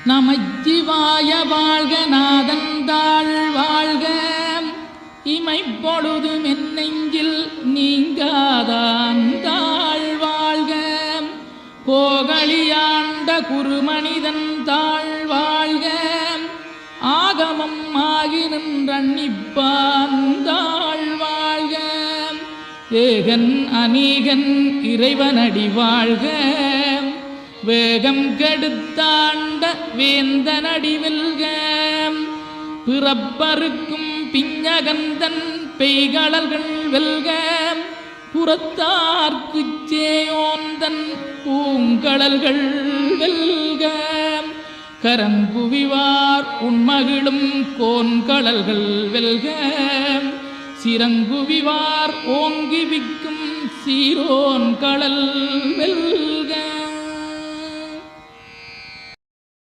நமச்சிவாய வாழ்க நாதந்தாள் வாழ்க இமைப்பொழுது மென்னெஞ்சில் நீங்காதான் தாழ் வாழ்க கோகலியாண்ட குருமனிதன் தாழ் வாழ்க ஆகமம் ஆகி நின்றன்னிப்பான் தாழ் வாழ்க ஏகன் அநீகன் இறைவனடி வாழ்க வேகம் கெடுத்தாண்ட வேந்தனடி வெல்க பிறப்பருக்கும் பிஞகந்தன் பெய்களல்கள் வெல்க புறத்தார்க்குச் சேயோந்தன் பூங்கடல்கள் வெல்க கரங்குவிவார் உண்மகிழும் கோன்கடல்கள் வெல்க சிறங்குவிவார் ஓங்கி விக்கும் சீரோன் கடல் வெல்க.